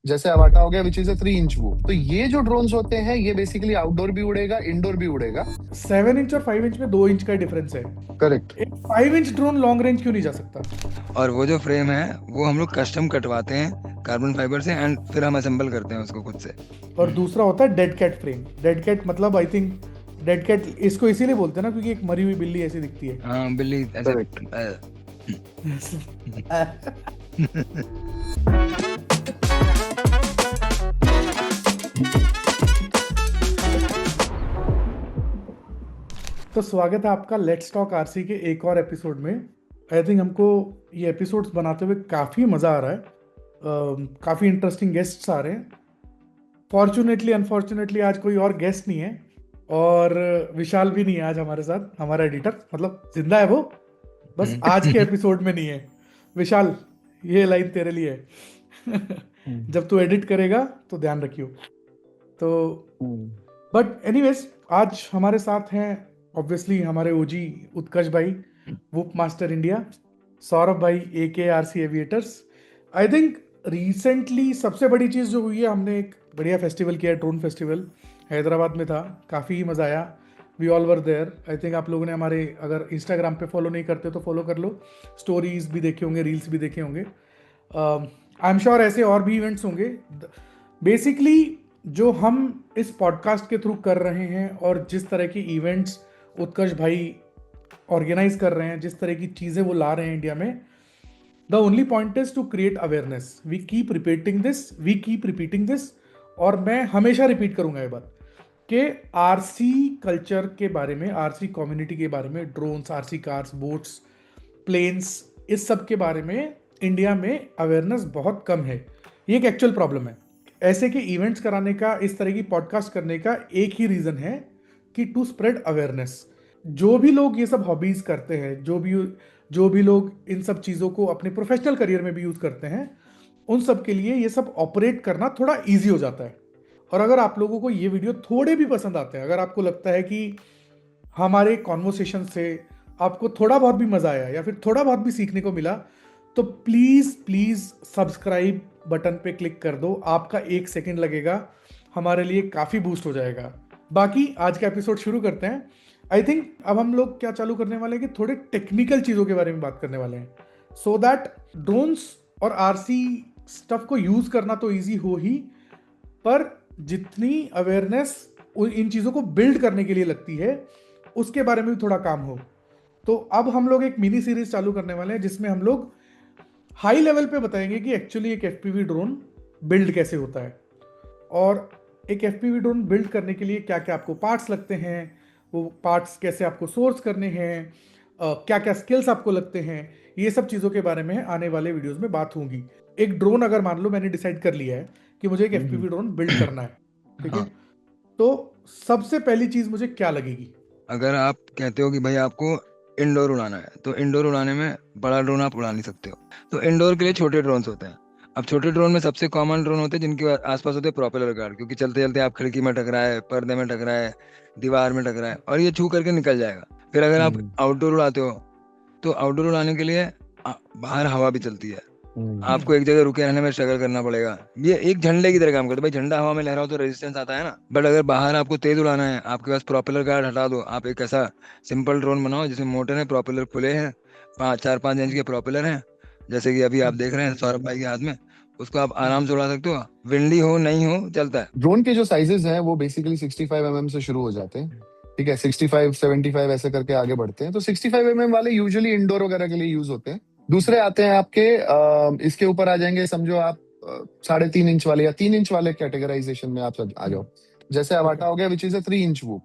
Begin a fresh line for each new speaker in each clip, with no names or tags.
जैसे अवाटा हो गया विच इज अ 3 इंच वो। तो ये जो ड्रोन्स होते हैं ये बेसिकली आउटडोर भी उड़ेगा, इंडोर भी उड़ेगा।
7 इंच और 5 इंच में 2 इंच का डिफरेंस है।
करेक्ट।
एक 5 इंच ड्रोन लॉन्ग रेंज क्यों नहीं जा सकता?
और वो जो फ्रेम है वो हम लोग कस्टम कटवाते हैं कार्बन फाइबर से, एंड फिर हम असेंबल करते हैं उसको खुद से।
और दूसरा होता है dead cat frame. Dead cat मतलब आई थिंक डेड कैट इसको इसीलिए बोलते हैं ना क्योंकि एक मरी हुई बिल्ली ऐसी दिखती है।
हाँ, बिल्ली ऐसे।
करेक्ट।
तो स्वागत है आपका लेट्स टॉक आरसी के एक और एपिसोड में। आई थिंक हमको ये एपिसोड्स बनाते हुए काफ़ी मज़ा आ रहा है। काफ़ी इंटरेस्टिंग गेस्ट्स आ रहे हैं। फॉर्चुनेटली अनफॉर्चुनेटली आज कोई और गेस्ट नहीं है, और विशाल भी नहीं है आज हमारे साथ। हमारा एडिटर मतलब जिंदा है वो, बस आज के एपिसोड में नहीं है। विशाल, ये लाइन तेरे लिए है। जब तू एडिट करेगा तो ध्यान रखियो। तो बट एनीवेज आज हमारे साथ हैं ऑब्वियसली हमारे ओजी उत्कर्ष भाई, वुप मास्टर इंडिया, सौरभ भाई A K R C aviators. I think recently सबसे बड़ी चीज़ जो हुई है, हमने एक बढ़िया फेस्टिवल किया, ड्रोन फेस्टिवल हैदराबाद में था, काफ़ी मज़ा आया। We all were there. I think आप लोगों ने हमारे, अगर इंस्टाग्राम पे फॉलो नहीं करते तो फॉलो कर लो, स्टोरीज भी देखे होंगे, रील्स भी देखे होंगे। आई एम श्योर ऐसे और भी इवेंट्स होंगे। बेसिकली जो हम इस पॉडकास्ट के थ्रू कर रहे हैं और जिस तरह की इवेंट्स उत्कर्ष भाई ऑर्गेनाइज कर रहे हैं, जिस तरह की चीज़ें वो ला रहे हैं इंडिया में, the only point is to create awareness. We keep repeating this, और मैं हमेशा रिपीट करूंगा ये बात कि आरसी कल्चर के बारे में, आरसी कम्युनिटी के बारे में, drones, RC cars, boats, planes, इस सब के बारे में इंडिया में अवेयरनेस बहुत कम है। ये एक एक्चुअल प्रॉब्लम है। ऐसे के इवेंट्स कराने का, इस तरह की पॉडकास्ट करने का एक ही रीज़न है कि टू स्प्रेड अवेयरनेस। जो भी लोग ये सब हॉबीज करते हैं, जो भी लोग इन सब चीज़ों को अपने प्रोफेशनल करियर में भी यूज़ करते हैं, उन सब के लिए ये सब ऑपरेट करना थोड़ा ईजी हो जाता है। और अगर आप लोगों को ये वीडियो थोड़े भी पसंद आते हैं, अगर आपको लगता है कि हमारे कॉन्वर्सेशन से आपको थोड़ा बहुत भी मज़ा आया या फिर थोड़ा बहुत भी सीखने को मिला, तो प्लीज़ प्लीज़ सब्सक्राइब बटन पे क्लिक कर दो। आपका 1 सेकंड लगेगा, हमारे लिए काफ़ी बूस्ट हो जाएगा। बाकी आज का एपिसोड शुरू करते हैं। आई थिंक अब हम लोग क्या चालू करने वाले हैं कि थोड़े टेक्निकल चीज़ों के बारे में बात करने वाले हैं, सो दैट ड्रोन्स और आरसी स्टफ को यूज़ करना तो ईजी हो ही, पर जितनी अवेयरनेस इन चीज़ों को बिल्ड करने के लिए लगती है, उसके बारे में भी थोड़ा काम हो। तो अब हम लोग एक मिनी सीरीज चालू करने वाले हैं जिसमें हम लोग हाई लेवल पे बताएंगे कि एक्चुअली एक एफपीवी ड्रोन बिल्ड कैसे होता है, और एक एफपीवी ड्रोन बिल्ड करने के लिए क्या क्या आपको पार्ट्स लगते हैं, वो पार्ट्स कैसे आपको सोर्स करने हैं, क्या क्या स्किल्स आपको लगते हैं, ये सब चीज़ों के बारे में आने वाले वीडियोस में बात होगी। एक ड्रोन, अगर मान लो मैंने डिसाइड कर लिया है कि मुझे एक एफपीवी ड्रोन बिल्ड करना है, ठीक है,
हाँ,
तो सबसे पहली चीज़ मुझे क्या लगेगी?
अगर आप कहते हो कि भाई आपको इंडोर उड़ाना है, तो इंडोर उड़ाने में बड़ा ड्रोन आप उड़ा नहीं सकते हो, तो इंडोर के लिए छोटे ड्रोन्स होते हैं। अब छोटे ड्रोन में सबसे कॉमन ड्रोन होते हैं जिनके आसपास होते हैं प्रोपेलर गार्ड, क्योंकि चलते चलते आप खिड़की में टकराए, पर्दे में टकराए, दीवार में टकराए, और ये छू करके निकल जाएगा। फिर अगर आप आउटडोर उड़ाते हो, तो आउटडोर उड़ाने के लिए बाहर हवा भी चलती है, आपको एक जगह रुके रहने में स्ट्रगल करना पड़ेगा। ये एक झंडे की तरह काम करता है। भाई झंडा हवा में लहराओ तो रेजिस्टेंस आता है ना, बट अगर बाहर आपको तेज उड़ाना है, आपके पास प्रोपेलर गार्ड हटा दो, आप एक ऐसा सिंपल ड्रोन बनाओ जिसमें मोटर है, प्रोपेलर खुले हैं, 4-5 इंच के प्रोपेलर हैं, जैसे कि अभी आप देख रहे हैं सौरभ भाई के हाथ में, उसको आप आराम से उड़ा सकते हो। विंडी हो नहीं हो चलता है।
ड्रोन के जो साइजेस हैं वो बेसिकली 65 mm से शुरू हो जाते हैं। ठीक है, 65, 75 ऐसे करके आगे बढ़ते हैं। तो 65 mm वाले यूजुअली इंडोर वगैरह के लिए यूज होते हैं। दूसरे आते हैं आपके इसके ऊपर आ जाएंगे, समझो आप 3.5 इंच वाले या 3 इंच वाले कैटेगराइजेशन में आप आ जाओ। जैसे अवाटा हो गया विच इज अ 3 इंच वो।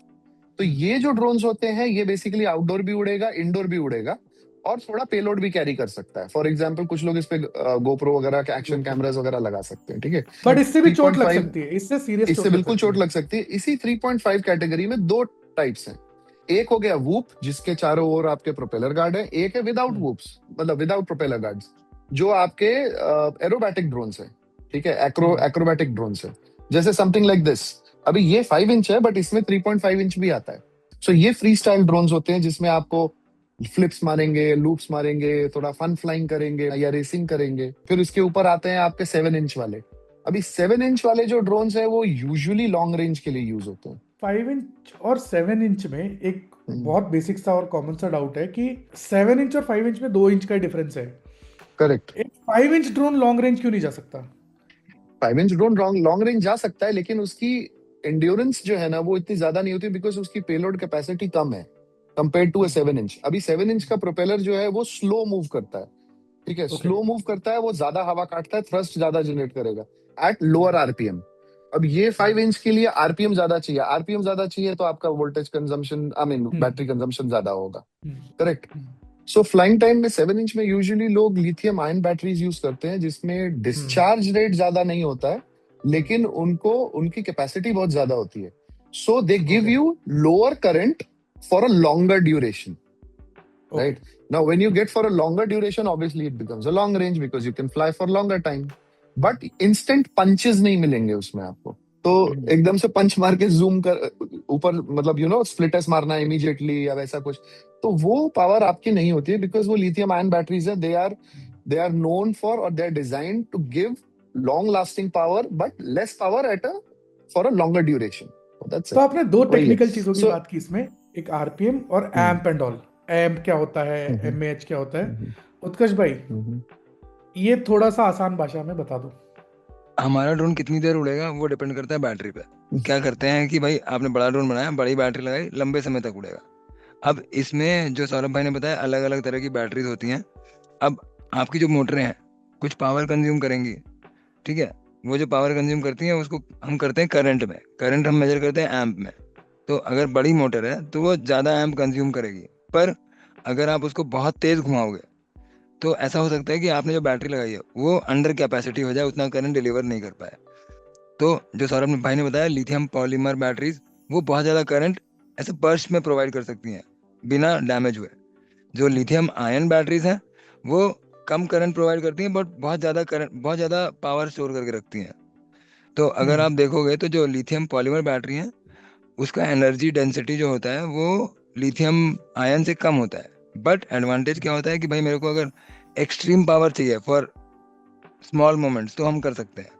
तो ये जो ड्रोन्स होते हैं ये बेसिकली आउटडोर भी उड़ेगा, इंडोर भी उड़ेगा, और थोड़ा पेलोड भी कैरी कर सकता है। फॉर एग्जाम्पल कुछ लोग इस पे गोप्रो वगैरह के एक्शन कैमरास वगैरह लगा सकते हैं। ठीक है,
बट इससे भी चोट लग
3.5
सकती है, इससे सीरियस
इससे
चोट लग
बिल्कुल
सकती
चोट
है।
लग सकती है। इसी 3.5 कैटेगरी में दो टाइप्स हैं। एक हो गया वूप जिसके चारों ओर आपके प्रोपेलर गार्ड है, एक है विदाउट वूप्स, मतलब विदाउट प्रोपेलर गार्ड्स, जो आपके एरोबैटिक ड्रोन्स है। ठीक है, एक्रोबैटिक ड्रोन्स है, जैसे समथिंग लाइक दिस। अभी ये 5 इंच है बट इसमें 3.5 इंच भी आता है। सो ये फ्री स्टाइल ड्रोन्स होते हैं जिसमें आपको फ्लिप्स मारेंगे, लूप्स मारेंगे, थोड़ा फन फ्लाइंग करेंगे या रेसिंग करेंगे। फिर उसके ऊपर आते हैं आपके 7 इंच वाले। अभी 7 इंच वाले जो ड्रोन्स है वो यूजुअली लॉन्ग रेंज के लिए यूज होते हैं।
5 इंच और 7 इंच में एक
हम्म।
बहुत बेसिक सा और कॉमन सा डाउट है कि 7 इंच और 5 इंच में 2 इंच का डिफरेंस है।
करेक्ट।
एक 5 इंच ड्रोन लॉन्ग रेंज क्यों नहीं जा सकता?
5 इंच ड्रोन लॉन्ग रेंज जा सकता है, लेकिन उसकी एंड्योरेंस जो है ना वो इतनी ज्यादा नहीं होती, बिकॉज उसकी पेलोड कैपेसिटी कम है कंपेयर टू 7 इंच। अभी 7 इंच का प्रोपेलर जो है वो स्लो मूव करता है, ठीक है,
ओके।
स्लो मूव करता है, वो ज्यादा हवा काटता है, थ्रस्ट ज्यादा जनरेट करेगा एट लोअर आरपीएम। अब ये 5 इंच के लिए आरपीएम ज्यादा चाहिए, आरपीएम ज्यादा चाहिए तो आपका voltage consumption, I mean battery consumption ज्यादा होगा, करेक्ट। सो फ्लाइंग टाइम में 7 इंच में यूजुअली लोग लिथियम आयन बैटरीज यूज करते हैं, जिसमें डिस्चार्ज रेट ज्यादा नहीं होता है, लेकिन उनको उनकी कैपेसिटी बहुत ज्यादा होती है। So they give
Okay.
You lower current for a longer duration,
Okay.
right? Now, when you get for a longer duration, obviously it becomes a long range because you can fly for longer time. But instant punches नहीं मिलेंगे उसमें आपको, तो एकदम से पंच मार के zoom कर ऊपर, मतलब स्प्लिटर्स मारना इमीडिएटली या वैसा कुछ, तो वो पावर आपकी नहीं होती है, बिकॉज वो लिथियम आयन बैटरीज है। दे आर नोन फॉर, और they are designed to give long lasting power but less power at a for a longer duration.
तो आपने दो
वही है।
टेक्निकल चीजों की
So-
बात की इसमें, एक आरपीएम और एम्प एंड ऑल। एम्प क्या होता है, एमएएच क्या होता है? उत्कर्ष भाई, ये थोड़ा सा आसान भाषा में बता दो।
हमारा ड्रोन कितनी देर उड़ेगा वो डिपेंड करता है बैटरी पे। क्या करते हैं कि भाई आपने बड़ा ड्रोन बनाया, बड़ी बैटरी लगाई, लंबे समय तक उड़ेगा। अब इसमें जो सौरभ भाई ने बताया अलग अलग तरह की बैटरीज होती हैं। अब आपकी जो मोटरें हैं कुछ पावर कंज्यूम करेंगी, ठीक है, वो जो पावर कंज्यूम करती हैं उसको हम करते हैं करंट में, करंट हम मेजर करते हैं एम्प में। तो अगर बड़ी मोटर है तो वो ज़्यादा एम्प कंज्यूम करेगी, पर अगर आप उसको बहुत तेज़ घुमाओगे तो ऐसा हो सकता है कि आपने जो बैटरी लगाई है वो अंडर कैपेसिटी हो जाए, उतना करंट डिलीवर नहीं कर पाए। तो जो सौरभ भाई ने बताया लिथियम पॉलीमर बैटरीज, वो बहुत ज़्यादा करंट ऐसे बर्स्ट में प्रोवाइड कर सकती हैं बिना डैमेज हुए। जो लिथियम आयन बैटरीज हैं वो कम करंट प्रोवाइड करती हैं बट बहुत ज़्यादा करंट, बहुत ज़्यादा पावर स्टोर करके रखती हैं। तो अगर आप देखोगे तो जो लिथियम पॉलीमर बैटरी है उसका एनर्जी डेंसिटी जो होता है वो लिथियम आयन से कम होता है। बट एडवांटेज क्या होता है कि भाई मेरे को अगर एक्सट्रीम पावर चाहिए फॉर स्मॉल मोमेंट्स तो हम कर सकते हैं।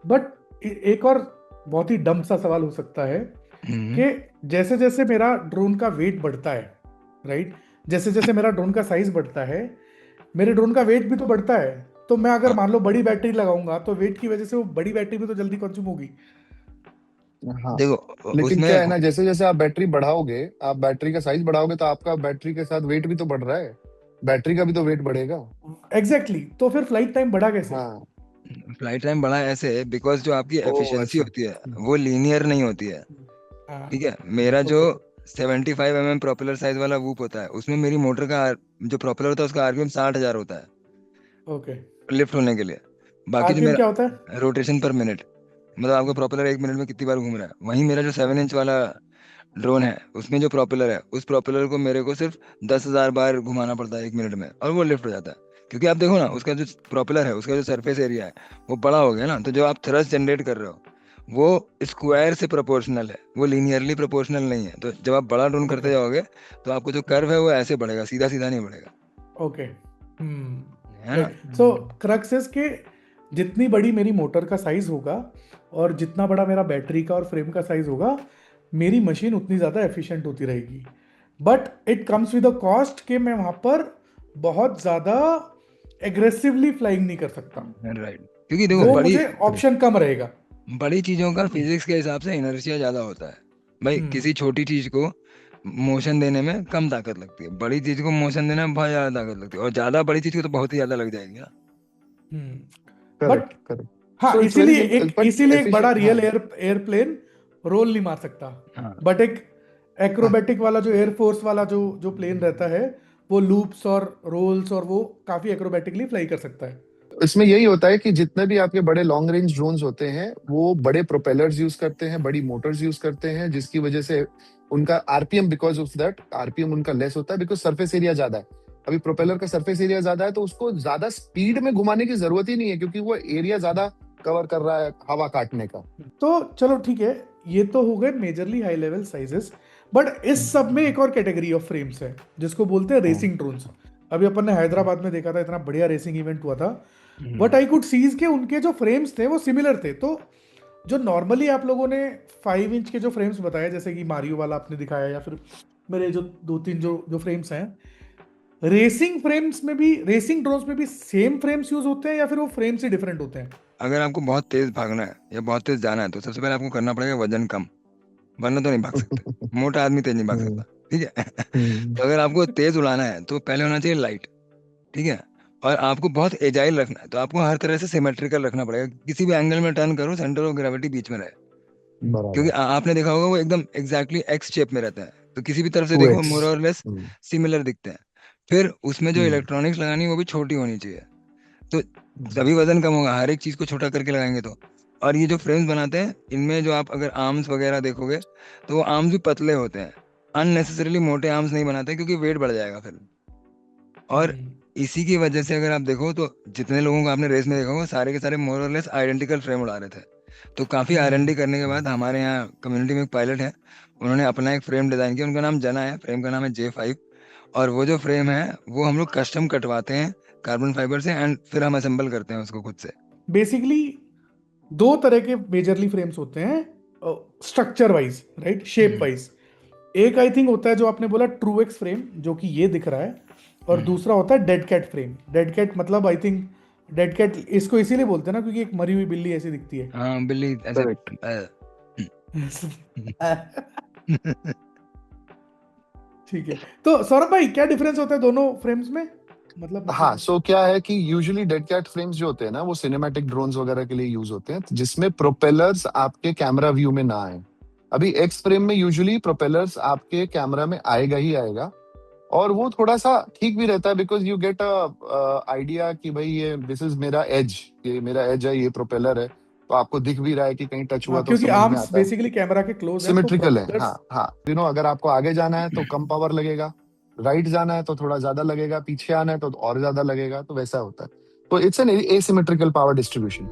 बट एक और बहुत ही डम सा सवाल हो सकता है कि जैसे जैसे मेरा ड्रोन का वेट बढ़ता है, राइट, जैसे जैसे मेरा ड्रोन का साइज बढ़ता है, मेरे ड्रोन का वेट भी तो बढ़ता है। तो मैं अगर मान लो बड़ी बैटरी लगाऊंगा तो वेट की वजह से वो बड़ी बैटरी भी तो जल्दी कंज्यूम होगी।
हाँ,
देखो
लेकिन
उसमें
क्या है ना, जैसे जैसे आप बैटरी बढ़ाओगे, आप बैटरी का साइज बढ़ाओगे, तो आपका बैटरी के साथ वेट भी तो बढ़ रहा है, बैटरी का भी तो वेट बढ़ेगा।
एग्जैक्टली तो फिर फ्लाइट टाइम बढ़ा कैसे?
हाँ,
फ्लाइट टाइम बढ़ा ऐसे है बिकॉज जो आपकी
ओ
एफिशिएंसी
अच्छा।
होती है वो लीनियर नहीं होती है।
हाँ,
ठीक है, मेरा जो
ओके
75 mm प्रोपेलर साइज वाला वूप होता है उसमें मेरी मोटर का जो प्रोपेलर होता है उसका आरपीएम 60,000 होता है
ओके।
लिफ्ट होने के लिए। बाकी जो
आरपीएम क्या
मेरा
होता है?
रोटेशन पर मिनट, मतलब आपका प्रोपेलर 1 मिनट में कितनी बार घूम रहा है। वहीं मेरा जो 7 इंच वाला ड्रोन है उसमें जो प्रोपेलर है उस प्रोपेलर को मेरे को सिर्फ 10,000 बार घुमाना पड़ता है 1 मिनट में और वो लिफ्ट हो जाता है। क्योंकि आप देखो ना उसका जो प्रोपेलर है उसका जो सरफेस एरिया है वो बड़ा हो गया ना, तो जो आप थ्रस्ट जनरेट कर रहे हो वो स्क्वायर से प्रोपोर्शनल है, वो लीनियरली प्रोपोर्शनल नहीं है। तो जब आप बड़ा ड्रोन करते
ओके
जाओगे तो आपको जो कर्व है वो ऐसे बढ़ेगा, सीधा सीधा नहीं बढ़ेगा,
ओके।
है ना।
राइट। सो क्रक्स इज के जितनी बड़ी मेरी मोटर का साइज होगा और जितना बड़ा मेरा बैटरी का और फ्रेम का साइज होगा, मेरी मशीन उतनी ज़्यादा एफिशिएंट होती रहेगी। But it comes with a cost कि मैं वहाँ पर बहुत ज़्यादा एग्रेसिवली फ्लाइंग नहीं कर सकता।
राइट, क्योंकि देखो
वो
बड़ी
मुझे ऑप्शन कम रहेगा।
बड़ी चीजों का फिजिक्स के हिसाब से इनर्शिया ज्यादा होता है। भाई किसी छोटी चीज को मोशन देने में कम ताकत लगती है, बड़ी चीज को मोशन देने में बहुत ज्यादा ताकत लगती है, और ज्यादा बड़ी चीज को तो बहुत ही ज्यादा लग जाएगी ना।
But
correct correct.
हाँ,
सो इट्स वेरी
इसीलिए एक बड़ा रियल
हाँ
एयरप्लेन रोल नहीं मार सकता।
हाँ
बट एक एक्रोबैटिक वाला जो एयरफोर्स वाला जो जो प्लेन रहता है, वो लूप्स और रोल्स और वो काफी एक्रोबैटिकली फ्लाई कर सकता है।
इसमें यही होता है कि जितने भी आपके बड़े लॉन्ग रेंज ड्रोन्स होते हैं वो बड़े प्रोपेलर्स यूज करते हैं, बड़ी मोटर्स यूज करते हैं, जिसकी वजह से उनका RPM, because of that RPM उनका लेस होता है, बिकॉज सरफेस एरिया ज्यादा है। अभी प्रोपेलर का सरफेस एरिया ज्यादा है तो उसको ज्यादा स्पीड में घुमाने की जरूरत ही नहीं है, क्योंकि वो एरिया ज्यादा कवर कर रहा है हवा काटने का।
तो चलो ठीक है, ये तो हो गए majorly high level sizes. But इस सब में एक और कैटेगरी ऑफ फ्रेम्स है जिसको बोलते हैं रेसिंग ड्रोन्स। अभी अपन ने हैदराबाद में देखा था, इतना बढ़िया रेसिंग इवेंट हुआ था। बट आई कुड सीज के उनके जो फ्रेम्स थे वो सिमिलर थे। तो जो नॉर्मली आप लोगों ने 5 इंच के जो फ्रेम्स बताए, जैसे कि मारियो वाला आपने दिखाया, या फिर मेरे जो 2-3 जो जो फ्रेम्स हैं, रेसिंग फ्रेम्स में भी, रेसिंग ड्रोन्स में भी सेम फ्रेम्स यूज होते हैं या फिर वो फ्रेम्स ही डिफरेंट होते हैं?
अगर आपको बहुत तेज भागना है या बहुत तेज जाना है तो सबसे पहले आपको करना पड़ेगा वजन कम, वरना तो नहीं भाग सकते। मोटा आदमी तेज नहीं भाग सकता, ठीक है। तो अगर आपको तेज उड़ाना है तो पहले होना चाहिए लाइट, ठीक है। और आपको बहुत एजाइल रखना है तो आपको हर तरह से सिमेट्रिकल रखना पड़ेगा, किसी भी एंगल में टर्न करो सेंटर ऑफ ग्रेविटी बीच में रहे। क्योंकि
बराबर।
आपने देखा होगा वो एकदम एग्जैक्टली एक्स शेप में रहता है, तो किसी भी तरफ से
टू
देखो
एक्स।
मोर और लेस सिमिलर दिखते हैं। फिर उसमें जो इलेक्ट्रॉनिक्स लगानी है वो भी छोटी होनी चाहिए, तो तभी वजन कम होगा, हर एक चीज को छोटा करके लगाएंगे तो। और ये जो फ्रेम्स बनाते हैं इनमें जो आप अगर आर्म्स वगैरह देखोगे तो वो आर्म्स भी पतले होते हैं, अननेसेसरीली मोटे आर्म्स नहीं बनाते क्योंकि वेट बढ़ जाएगा फिर। और इसी की वजह से अगर आप देखो तो जितने लोगों को आपने रेस में देखा होगा सारे के सारे मोर और लेस आइडेंटिकल फ्रेम उड़ा रहे थे। तो काफी R&D करने के बाद हमारे यहाँ कम्युनिटी में एक पायलट है, उन्होंने अपना एक फ्रेम डिजाइन किया, उनका नाम जना है, फ्रेम का नाम है J5। और वो जो फ्रेम है वो हम लोग कस्टम कटवाते हैं कार्बन फाइबर से, एंड फिर हम असेंबल करते हैं उसको खुद से।
बेसिकली 2 तरह के मेजरली फ्रेम्स होते हैं structure wise, right, shape wise. एक आई थिंक होता है जो आपने बोला ट्रू एक्स फ्रेम, जो कि ये दिख रहा है, और दूसरा होता है dead cat frame. Dead cat मतलब आई थिंक, डेड कैट इसको इसीलिए बोलते हैं ना क्योंकि एक मरी हुई बिल्ली ऐसी दिखती है।
हाँ बिल्ली ऐसे
ठीक है। तो सौरभ भाई, क्या डिफरेंस होता है दोनों फ्रेम्स में, मतलब
हाँ, सो क्या है कि यूजुअली डेड कैट फ्रेम्स जो होते हैं ना वो सिनेमैटिक ड्रोन्स वगैरह के लिए यूज होते हैं जिसमें प्रोपेलर्स आपके कैमरा व्यू में ना आए। अभी एक्स फ्रेम में यूजुअली प्रोपेलर्स आपके कैमरा में आएगा ही आएगा, और वो थोड़ा सा ठीक भी रहता है because you get a idea कि भाई ये दिस इज मेरा एज, ये मेरा एज है, ये प्रोपेलर है, तो आपको दिख भी रहा है कि कहीं टच हुआ
हाँ,
तो
क्योंकि
समझ में
आर्म्स
आता है।
बेसिकली कैमरा के क्लोज हैं, तो
सिमेट्रिकल है,
प्रोपेलर्स।
हाँ हाँ। अगर आपको आगे जाना है तो कम पावर लगेगा, राइट जाना है तो थोड़ा ज्यादा लगेगा, पीछे आना है तो और ज्यादा लगेगा, तो वैसा होता है। तो it's an asymmetrical power distribution.